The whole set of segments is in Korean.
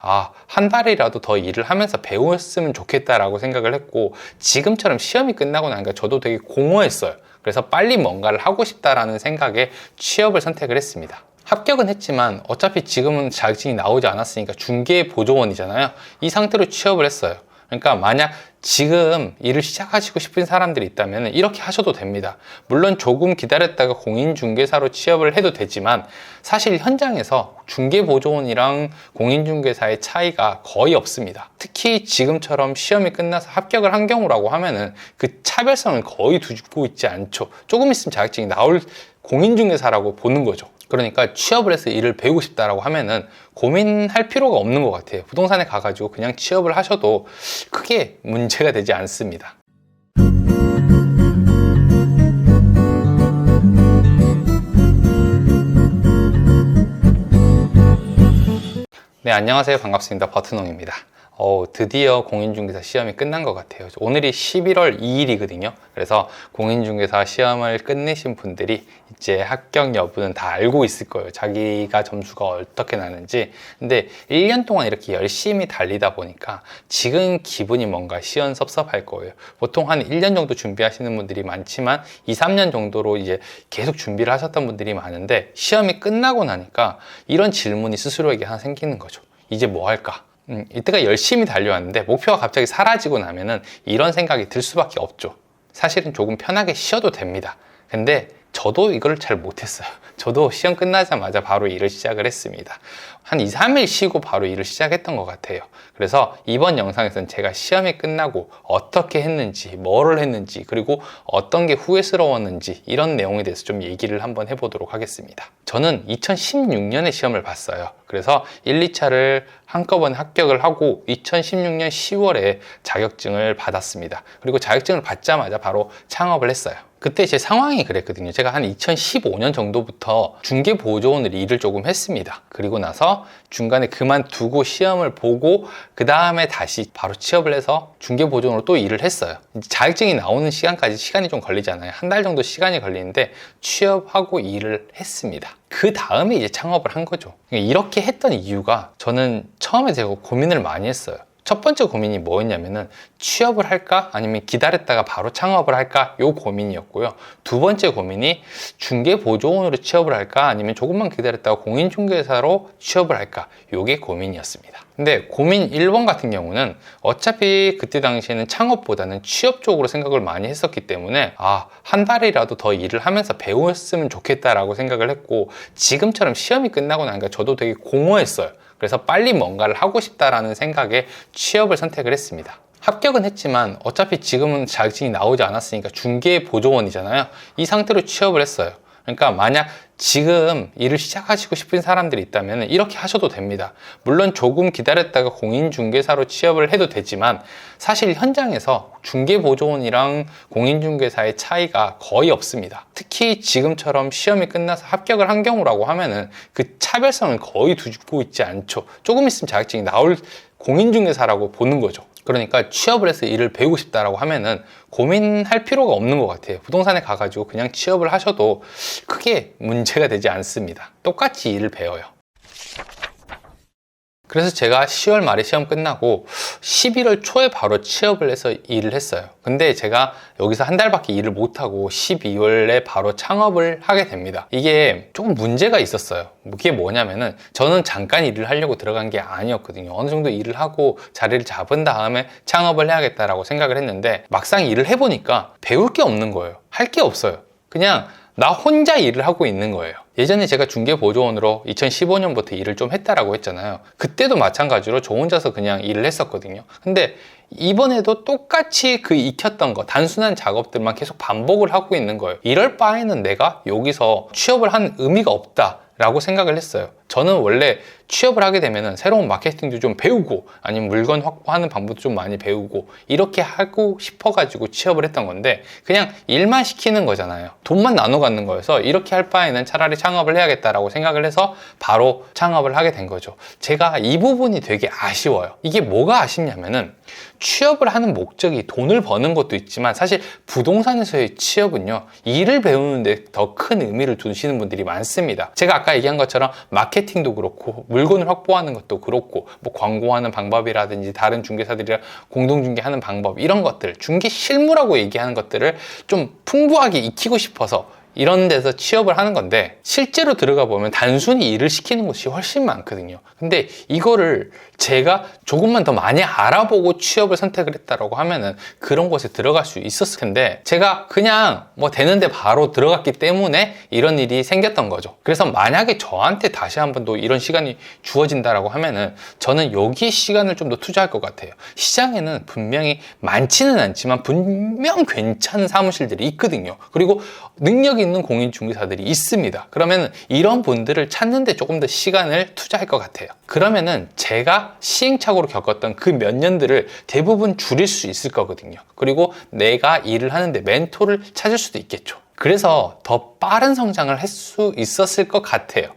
한 달이라도 더 일을 하면서 배웠으면 좋겠다라고 생각을 했고, 지금처럼 시험이 끝나고 나니까 저도 되게 공허했어요. 그래서 빨리 뭔가를 하고 싶다라는 생각에 취업을 선택을 했습니다. 합격은 했지만 어차피 지금은 자격증이 나오지 않았으니까 중개보조원이잖아요. 이 상태로 취업을 했어요. 그러니까 만약 지금 일을 시작하시고 싶은 사람들이 있다면 이렇게 하셔도 됩니다. 물론 조금 기다렸다가 공인중개사로 취업을 해도 되지만, 사실 현장에서 중개보조원이랑 공인중개사의 차이가 거의 없습니다. 특히 지금처럼 시험이 끝나서 합격을 한 경우라고 하면은 그 차별성을 거의 두고 있지 않죠. 조금 있으면 자격증이 나올 공인중개사라고 보는 거죠. 그러니까 취업을 해서 일을 배우고 싶다라고 하면은 고민할 필요가 없는 것 같아요. 부동산에 가가지고 그냥 취업을 하셔도 크게 문제가 되지 않습니다. 네, 안녕하세요. 반갑습니다. 버튼홍입니다. 드디어 공인중개사 시험이 끝난 것 같아요. 오늘이 11월 2일이거든요. 그래서 공인중개사 시험을 끝내신 분들이 이제 합격 여부는 다 알고 있을 거예요. 자기가 점수가 어떻게 나는지. 근데 1년 동안 이렇게 열심히 달리다 보니까 지금 기분이 뭔가 시원섭섭할 거예요. 보통 한 1년 정도 준비하시는 분들이 많지만 2, 3년 정도로 이제 계속 준비를 하셨던 분들이 많은데, 시험이 끝나고 나니까 이런 질문이 스스로에게 하나 생기는 거죠. 이제 뭐 할까? 이때가 열심히 달려왔는데 목표가 갑자기 사라지고 나면은 이런 생각이 들 수밖에 없죠. 사실은 조금 편하게 쉬어도 됩니다. 근데 저도 이걸 잘 못했어요. 저도 시험 끝나자마자 바로 일을 시작을 했습니다. 한 2, 3일 쉬고 바로 일을 시작했던 것 같아요. 그래서 이번 영상에서는 제가 시험이 끝나고 어떻게 했는지, 뭐를 했는지, 그리고 어떤 게 후회스러웠는지, 이런 내용에 대해서 좀 얘기를 한번 해보도록 하겠습니다. 저는 2016년에 시험을 봤어요. 그래서 1, 2차를 한꺼번에 합격을 하고 2016년 10월에 자격증을 받았습니다. 그리고 자격증을 받자마자 바로 창업을 했어요. 그때 제 상황이 그랬거든요. 제가 한 2015년 정도부터 중개보조원으로 일을 조금 했습니다. 그리고 나서 중간에 그만두고 시험을 보고 그 다음에 다시 바로 취업을 해서 중개보조원으로 또 일을 했어요. 자격증이 나오는 시간까지 시간이 좀 걸리잖아요. 한 달 정도 시간이 걸리는데 취업하고 일을 했습니다. 그 다음에 이제 창업을 한 거죠. 이렇게 했던 이유가, 저는 처음에 제가 고민을 많이 했어요. 첫 번째 고민이 뭐였냐면은 취업을 할까 아니면 기다렸다가 바로 창업을 할까, 요 고민이었고요. 두 번째 고민이 중개보조원으로 취업을 할까 아니면 조금만 기다렸다가 공인중개사로 취업을 할까, 요게 고민이었습니다. 근데 고민 1번 같은 경우는 어차피 그때 당시에는 창업보다는 취업 쪽으로 생각을 많이 했었기 때문에 한 달이라도 더 일을 하면서 배웠으면 좋겠다라고 생각을 했고, 지금처럼 시험이 끝나고 나니까 저도 되게 공허했어요. 그래서 빨리 뭔가를 하고 싶다라는 생각에 취업을 선택을 했습니다. 합격은 했지만 어차피 지금은 자격증이 나오지 않았으니까 중개보조원이잖아요. 이 상태로 취업을 했어요. 그러니까 만약 지금 일을 시작하시고 싶은 사람들이 있다면 이렇게 하셔도 됩니다. 물론 조금 기다렸다가 공인중개사로 취업을 해도 되지만, 사실 현장에서 중개보조원이랑 공인중개사의 차이가 거의 없습니다. 특히 지금처럼 시험이 끝나서 합격을 한 경우라고 하면은 그 차별성을 거의 두고 있지 않죠. 조금 있으면 자격증이 나올 공인중개사라고 보는 거죠. 그러니까 취업을 해서 일을 배우고 싶다라고 하면은 고민할 필요가 없는 것 같아요. 부동산에 가가지고 그냥 취업을 하셔도 크게 문제가 되지 않습니다. 똑같이 일을 배워요. 그래서 제가 10월 말에 시험 끝나고 11월 초에 바로 취업을 해서 일을 했어요. 근데 제가 여기서 한 달밖에 일을 못하고 12월에 바로 창업을 하게 됩니다. 이게 조금 문제가 있었어요. 그게 뭐냐면은, 저는 잠깐 일을 하려고 들어간 게 아니었거든요. 어느 정도 일을 하고 자리를 잡은 다음에 창업을 해야겠다라고 생각을 했는데, 막상 일을 해보니까 배울 게 없는 거예요. 할 게 없어요. 그냥 나 혼자 일을 하고 있는 거예요. 예전에 제가 중개보조원으로 2015년부터 일을 좀 했다라고 했잖아요. 그때도 마찬가지로 저 혼자서 그냥 일을 했었거든요. 근데 이번에도 똑같이 그 익혔던 거, 단순한 작업들만 계속 반복을 하고 있는 거예요. 이럴 바에는 내가 여기서 취업을 한 의미가 없다 라고 생각을 했어요. 저는 원래 취업을 하게 되면 새로운 마케팅도 좀 배우고, 아니면 물건 확보하는 방법도 좀 많이 배우고, 이렇게 하고 싶어가지고 취업을 했던 건데, 그냥 일만 시키는 거잖아요. 돈만 나눠 갖는 거여서 이렇게 할 바에는 차라리 창업을 해야겠다라고 생각을 해서 바로 창업을 하게 된 거죠. 제가 이 부분이 되게 아쉬워요. 이게 뭐가 아쉽냐면은, 취업을 하는 목적이 돈을 버는 것도 있지만, 사실 부동산에서의 취업은요, 일을 배우는데 더 큰 의미를 두시는 분들이 많습니다. 제가 아까 얘기한 것처럼 마케팅 마케팅도 그렇고 물건을 확보하는 것도 그렇고 뭐 광고하는 방법이라든지 다른 중개사들이랑 공동 중개하는 방법 이런 것들 중개 실무라고 얘기하는 것들을 좀 풍부하게 익히고 싶어서 이런 데서 취업을 하는 건데 실제로 들어가 보면 단순히 일을 시키는 곳이 훨씬 많거든요. 근데 이거를 제가 조금만 더 많이 알아보고 취업을 선택을 했다라고 하면은 그런 곳에 들어갈 수 있었을 텐데 제가 그냥 뭐 되는데 바로 들어갔기 때문에 이런 일이 생겼던 거죠. 그래서 만약에 저한테 다시 한번 또 이런 시간이 주어진다라고 하면은 저는 여기에 시간을 좀 더 투자할 것 같아요. 시장에는 분명히 많지는 않지만 분명 괜찮은 사무실들이 있거든요. 그리고 능력 있는 공인중개사들이 있습니다. 그러면 이런 분들을 찾는데 조금 더 시간을 투자할 것 같아요. 그러면은 제가 시행착오로 겪었던 그 몇 년들을 대부분 줄일 수 있을 거거든요. 그리고 내가 일을 하는데 멘토를 찾을 수도 있겠죠. 그래서 더 빠른 성장을 할 수 있었을 것 같아요.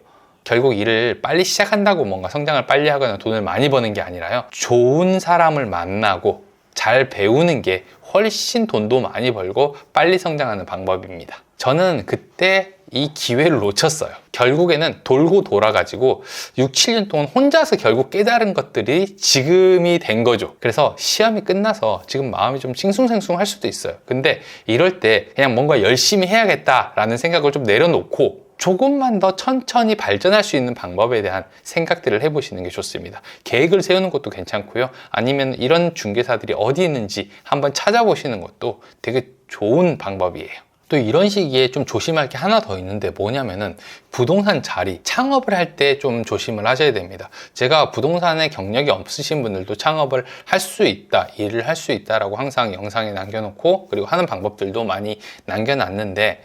결국 일을 빨리 시작한다고 뭔가 성장을 빨리 하거나 돈을 많이 버는 게 아니라요. 좋은 사람을 만나고 잘 배우는 게 훨씬 돈도 많이 벌고 빨리 성장하는 방법입니다. 저는 그때 이 기회를 놓쳤어요. 결국에는 돌고 돌아가지고 6, 7년 동안 혼자서 결국 깨달은 것들이 지금이 된 거죠. 그래서 시험이 끝나서 지금 마음이 좀 싱숭생숭할 수도 있어요. 근데 이럴 때 그냥 뭔가 열심히 해야겠다라는 생각을 좀 내려놓고 조금만 더 천천히 발전할 수 있는 방법에 대한 생각들을 해보시는 게 좋습니다. 계획을 세우는 것도 괜찮고요. 아니면 이런 중개사들이 어디 있는지 한번 찾아보시는 것도 되게 좋은 방법이에요. 또 이런 시기에 좀 조심할 게 하나 더 있는데 뭐냐면은 부동산 자리, 창업을 할 때 좀 조심을 하셔야 됩니다. 제가 부동산에 경력이 없으신 분들도 창업을 할 수 있다, 일을 할 수 있다라고 항상 영상에 남겨놓고 그리고 하는 방법들도 많이 남겨놨는데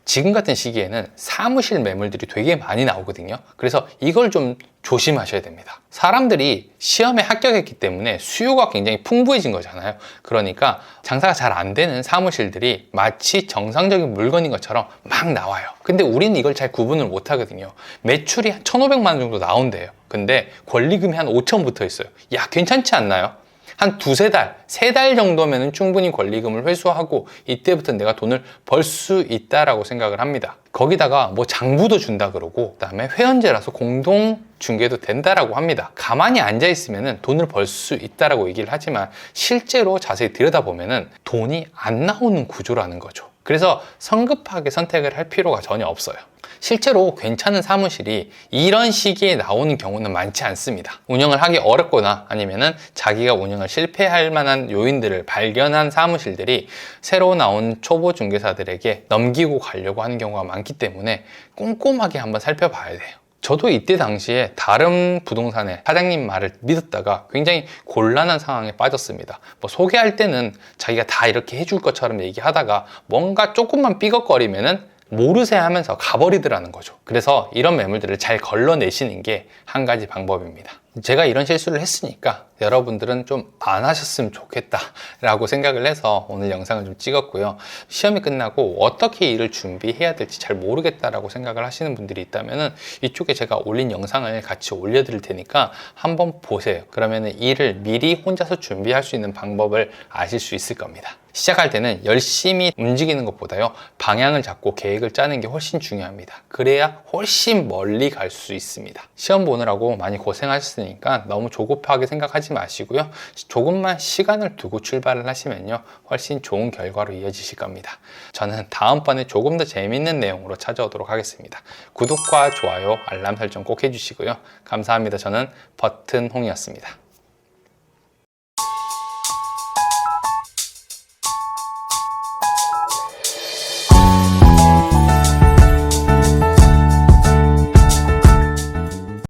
지금 같은 시기에는 사무실 매물들이 되게 많이 나오거든요. 그래서 이걸 좀 조심하셔야 됩니다. 사람들이 시험에 합격했기 때문에 수요가 굉장히 풍부해진 거잖아요. 그러니까 장사가 잘 안 되는 사무실들이 마치 정상적인 물건인 것처럼 막 나와요. 근데 우리는 이걸 잘 구분을 못 하거든요. 매출이 한 1,500만 원 정도 나온대요. 근데 권리금이 한 5천 붙어 있어요. 야, 괜찮지 않나요? 한 두세 달, 세 달 정도면 충분히 권리금을 회수하고 이때부터 내가 돈을 벌 수 있다라고 생각을 합니다. 거기다가 뭐 장부도 준다 그러고 그다음에 회원제라서 공동 중개도 된다라고 합니다. 가만히 앉아 있으면 돈을 벌 수 있다라고 얘기를 하지만 실제로 자세히 들여다보면 돈이 안 나오는 구조라는 거죠. 그래서 성급하게 선택을 할 필요가 전혀 없어요. 실제로 괜찮은 사무실이 이런 시기에 나오는 경우는 많지 않습니다. 운영을 하기 어렵거나 아니면은 자기가 운영을 실패할 만한 요인들을 발견한 사무실들이 새로 나온 초보 중개사들에게 넘기고 가려고 하는 경우가 많기 때문에 꼼꼼하게 한번 살펴봐야 돼요. 저도 이때 당시에 다른 부동산의 사장님 말을 믿었다가 굉장히 곤란한 상황에 빠졌습니다. 뭐 소개할 때는 자기가 다 이렇게 해줄 것처럼 얘기하다가 뭔가 조금만 삐걱거리면은 모르세 하면서 가버리더라는 거죠. 그래서 이런 매물들을 잘 걸러내시는 게 한 가지 방법입니다. 제가 이런 실수를 했으니까 여러분들은 좀 안 하셨으면 좋겠다 라고 생각을 해서 오늘 영상을 좀 찍었고요. 시험이 끝나고 어떻게 일을 준비해야 될지 잘 모르겠다라고 생각을 하시는 분들이 있다면 이쪽에 제가 올린 영상을 같이 올려드릴 테니까 한번 보세요. 그러면 일을 미리 혼자서 준비할 수 있는 방법을 아실 수 있을 겁니다. 시작할 때는 열심히 움직이는 것보다요, 방향을 잡고 계획을 짜는 게 훨씬 중요합니다. 그래야 훨씬 멀리 갈 수 있습니다. 시험 보느라고 많이 고생하셨으니까 너무 조급하게 생각하지 마시고요. 조금만 시간을 두고 출발을 하시면요, 훨씬 좋은 결과로 이어지실 겁니다. 저는 다음번에 조금 더 재밌는 내용으로 찾아오도록 하겠습니다. 구독과 좋아요, 알람 설정 꼭 해주시고요. 감사합니다. 저는 버튼홍이었습니다.